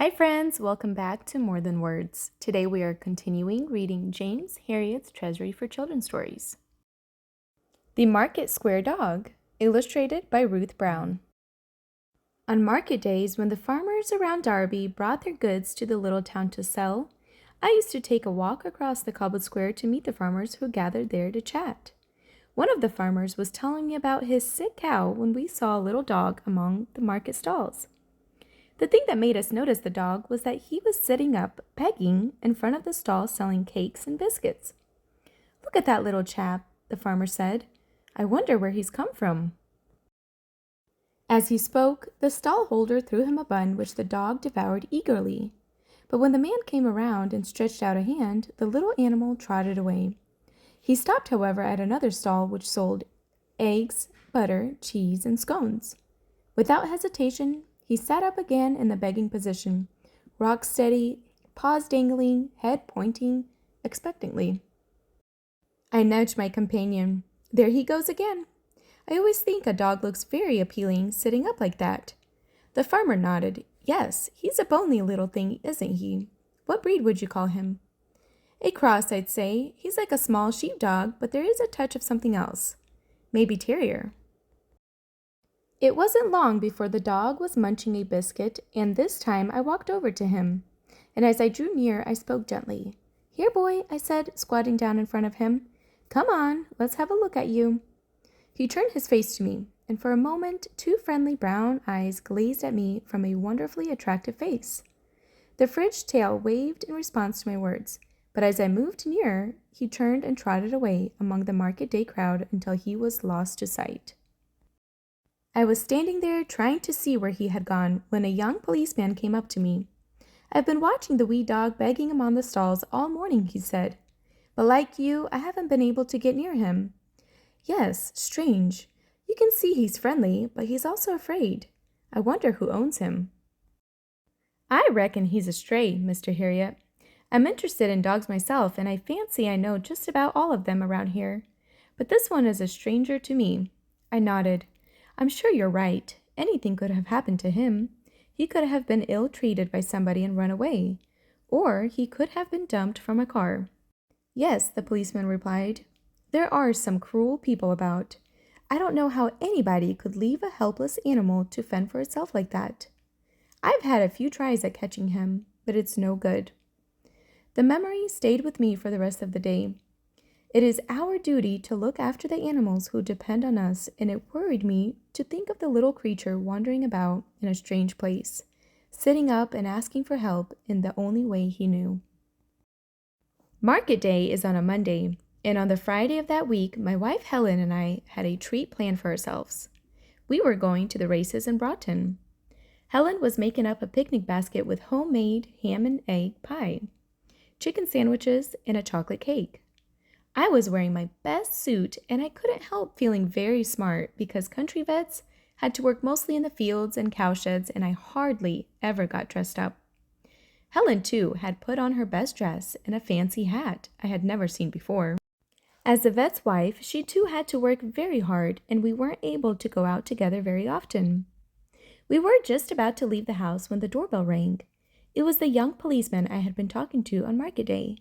Hi friends, welcome back to More Than Words. Today we are continuing reading James Herriot's Treasury for Children stories. The Market Square Dog, illustrated by Ruth Brown. On market days, when the farmers around Derby brought their goods to the little town to sell, I used to take a walk across the cobbled square to meet the farmers who gathered there to chat. One of the farmers was telling me about his sick cow when we saw a little dog among the market stalls. The thing that made us notice the dog was that he was sitting up, begging, in front of the stall selling cakes and biscuits. "Look at that little chap," the farmer said. "I wonder where he's come from." As he spoke, the stall-holder threw him a bun which the dog devoured eagerly. But when the man came around and stretched out a hand, the little animal trotted away. He stopped, however, at another stall which sold eggs, butter, cheese, and scones. Without hesitation, he sat up again in the begging position, rock steady, paws dangling, head pointing expectantly. I nudged my companion. "There he goes again. I always think a dog looks very appealing sitting up like that." The farmer nodded. "Yes, he's a bony little thing, isn't he? What breed would you call him?" "A cross, I'd say. He's like a small sheepdog, but there is a touch of something else. Maybe terrier." It wasn't long before the dog was munching a biscuit, and this time I walked over to him. And as I drew near, I spoke gently. "Here, boy," I said, squatting down in front of him. "Come on, let's have a look at you." He turned his face to me, and for a moment 2 friendly brown eyes glazed at me from a wonderfully attractive face. The fringed tail waved in response to my words, but as I moved nearer, he turned and trotted away among the market day crowd until he was lost to sight. I was standing there trying to see where he had gone when a young policeman came up to me. "I've been watching the wee dog begging among the stalls all morning," he said. "But like you, I haven't been able to get near him." "Yes, strange. You can see he's friendly, but he's also afraid. I wonder who owns him." "I reckon he's a stray, Mr. Herriot. I'm interested in dogs myself, and I fancy I know just about all of them around here. But this one is a stranger to me." I nodded. "I'm sure you're right. Anything could have happened to him. He could have been ill-treated by somebody and run away. Or he could have been dumped from a car." "Yes," the policeman replied. "There are some cruel people about. I don't know how anybody could leave a helpless animal to fend for itself like that. I've had a few tries at catching him, but it's no good." The memory stayed with me for the rest of the day. It is our duty to look after the animals who depend on us, and it worried me to think of the little creature wandering about in a strange place, sitting up and asking for help in the only way he knew. Market day is on a Monday, and on the Friday of that week, my wife Helen and I had a treat planned for ourselves. We were going to the races in Broughton. Helen was making up a picnic basket with homemade ham and egg pie, chicken sandwiches, and a chocolate cake. I was wearing my best suit, and I couldn't help feeling very smart because country vets had to work mostly in the fields and cowsheds, and I hardly ever got dressed up. Helen, too, had put on her best dress and a fancy hat I had never seen before. As the vet's wife, she too had to work very hard, and we weren't able to go out together very often. We were just about to leave the house when the doorbell rang. It was the young policeman I had been talking to on market day.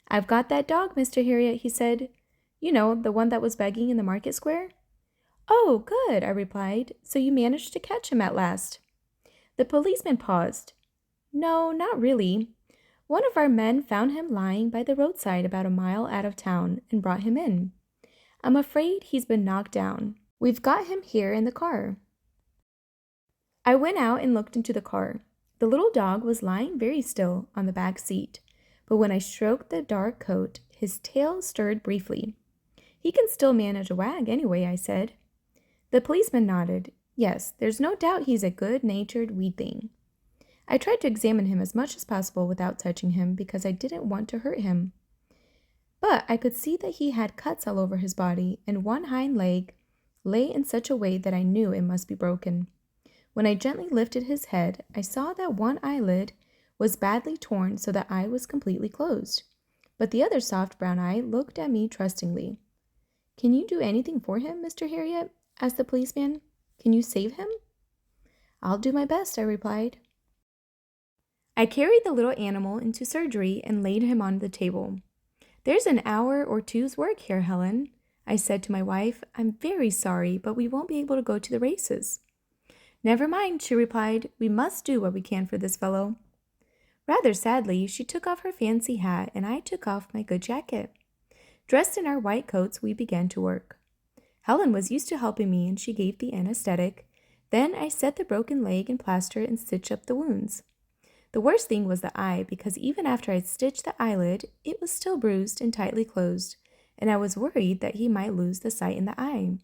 "I've got that dog, Mr. Herriot," he said. "You know, the one that was begging in the market square." "Oh, good," I replied. "So you managed to catch him at last." The policeman paused. "No, not really. One of our men found him lying by the roadside about a mile out of town and brought him in. I'm afraid he's been knocked down. We've got him here in the car." I went out and looked into the car. The little dog was lying very still on the back seat, but when I stroked the dark coat, his tail stirred briefly. "He can still manage a wag anyway," I said. The policeman nodded. "Yes, there's no doubt he's a good-natured wee thing." I tried to examine him as much as possible without touching him because I didn't want to hurt him. But I could see that he had cuts all over his body, and one hind leg lay in such a way that I knew it must be broken. When I gently lifted his head, I saw that one eyelid was badly torn so that eye was completely closed. But the other soft brown eye looked at me trustingly. "Can you do anything for him, Mr. Herriot?" asked the policeman. "Can you save him?" "I'll do my best," I replied. I carried the little animal into surgery and laid him on the table. "There's an hour or two's work here, Helen," I said to my wife. "I'm very sorry, but we won't be able to go to the races." "Never mind," she replied. "We must do what we can for this fellow." Rather sadly, she took off her fancy hat and I took off my good jacket. Dressed in our white coats, we began to work. Helen was used to helping me and she gave the anesthetic. Then I set the broken leg in plaster and stitched up the wounds. The worst thing was the eye, because even after I stitched the eyelid, it was still bruised and tightly closed, and I was worried that he might lose the sight in the eye.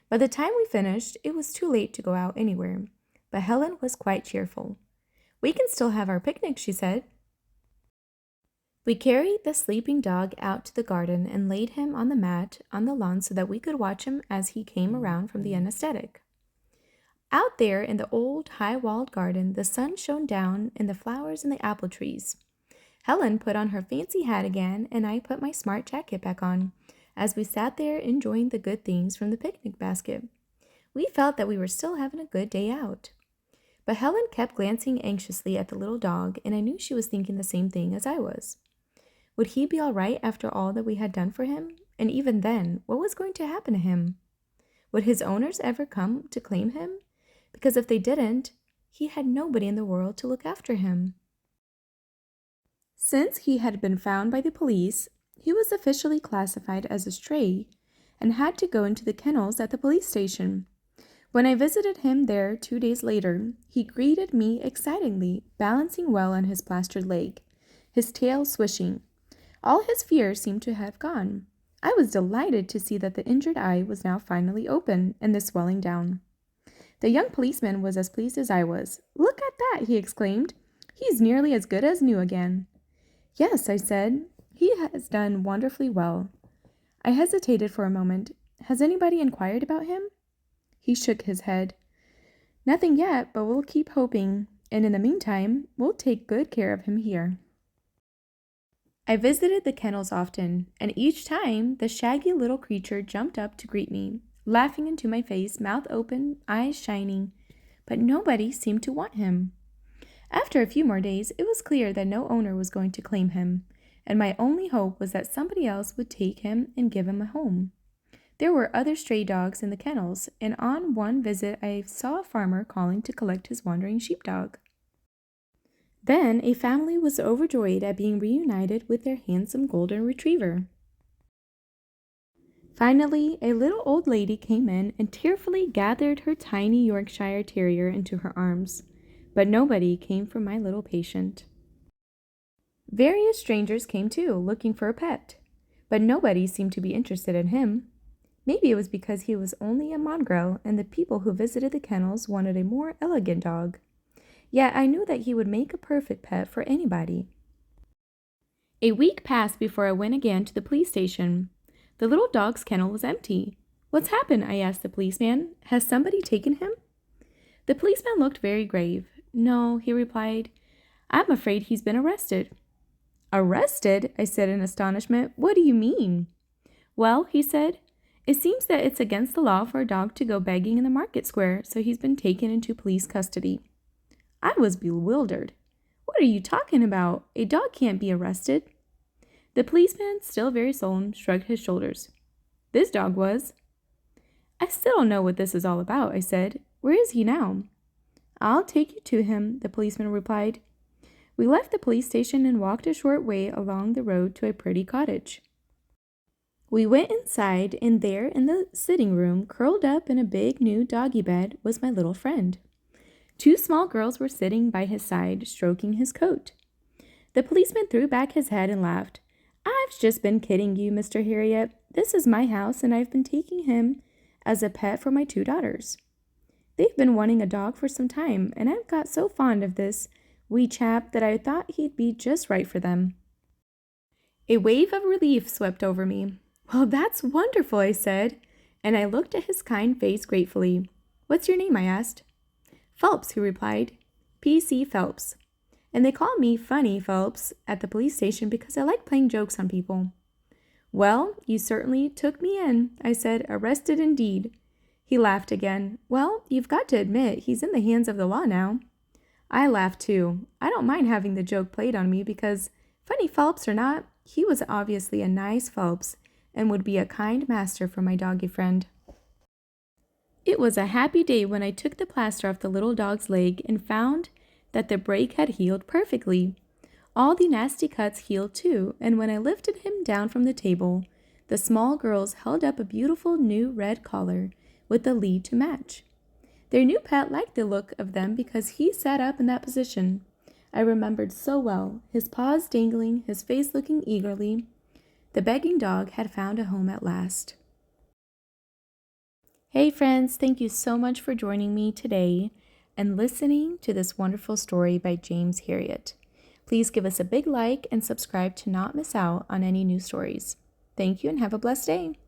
By the time we finished, it was too late to go out anywhere, but Helen was quite cheerful. "We can still have our picnic," she said. We carried the sleeping dog out to the garden and laid him on the mat on the lawn so that we could watch him as he came around from the anesthetic. Out there in the old high-walled garden, the sun shone down in the flowers and the apple trees. Helen put on her fancy hat again, and I put my smart jacket back on, as we sat there enjoying the good things from the picnic basket. We felt that we were still having a good day out. But Helen kept glancing anxiously at the little dog, and I knew she was thinking the same thing as I was. Would he be all right after all that we had done for him? And even then, what was going to happen to him? Would his owners ever come to claim him? Because if they didn't, he had nobody in the world to look after him. Since he had been found by the police, he was officially classified as a stray and had to go into the kennels at the police station. When I visited him there 2 days later, he greeted me excitedly, balancing well on his plastered leg, his tail swishing. All his fears seemed to have gone. I was delighted to see that the injured eye was now finally open and the swelling down. The young policeman was as pleased as I was. "Look at that," he exclaimed. "He's nearly as good as new again." "Yes," I said. "He has done wonderfully well." I hesitated for a moment. "Has anybody inquired about him?" He shook his head. "Nothing yet, but we'll keep hoping, and in the meantime, we'll take good care of him here." I visited the kennels often, and each time the shaggy little creature jumped up to greet me, laughing into my face, mouth open, eyes shining, but nobody seemed to want him. After a few more days, it was clear that no owner was going to claim him, and my only hope was that somebody else would take him and give him a home. There were other stray dogs in the kennels, and on one visit I saw a farmer calling to collect his wandering sheepdog. Then a family was overjoyed at being reunited with their handsome golden retriever. Finally, a little old lady came in and tearfully gathered her tiny Yorkshire Terrier into her arms, but nobody came for my little patient. Various strangers came too, looking for a pet, but nobody seemed to be interested in him. Maybe it was because he was only a mongrel and the people who visited the kennels wanted a more elegant dog. Yet I knew that he would make a perfect pet for anybody. A week passed before I went again to the police station. The little dog's kennel was empty. "What's happened?" I asked the policeman. "Has somebody taken him?" The policeman looked very grave. "No," he replied. "I'm afraid he's been arrested." "Arrested?" I said in astonishment. "What do you mean?" "Well," he said, "it seems that it's against the law for a dog to go begging in the market square, so he's been taken into police custody." I was bewildered. "What are you talking about? A dog can't be arrested." The policeman, still very solemn, shrugged his shoulders. "This dog was." "I still don't know what this is all about," I said. "Where is he now?" "I'll take you to him," the policeman replied. We left the police station and walked a short way along the road to a pretty cottage. We went inside, and there in the sitting room, curled up in a big new doggy bed, was my little friend. 2 small girls were sitting by his side, stroking his coat. The policeman threw back his head and laughed. "I've just been kidding you, Mr. Herriot. This is my house, and I've been taking him as a pet for my 2 daughters. They've been wanting a dog for some time, and I've got so fond of this wee chap that I thought he'd be just right for them." A wave of relief swept over me. "Well, that's wonderful," I said, and I looked at his kind face gratefully. "What's your name?" I asked. "Phelps," he replied. "P.C. Phelps. And they call me Funny Phelps at the police station because I like playing jokes on people." "Well, you certainly took me in," I said. "Arrested indeed." He laughed again. "Well, you've got to admit he's in the hands of the law now." I laughed too. I don't mind having the joke played on me because, funny Phelps or not, he was obviously a nice Phelps and would be a kind master for my doggy friend. It was a happy day when I took the plaster off the little dog's leg and found that the break had healed perfectly. All the nasty cuts healed too, and when I lifted him down from the table, the small girls held up a beautiful new red collar with a lead to match. Their new pet liked the look of them because he sat up in that position. I remembered so well, his paws dangling, his face looking eagerly. The begging dog had found a home at last. Hey friends, thank you so much for joining me today and listening to this wonderful story by James Herriot. Please give us a big like and subscribe to not miss out on any new stories. Thank you and have a blessed day.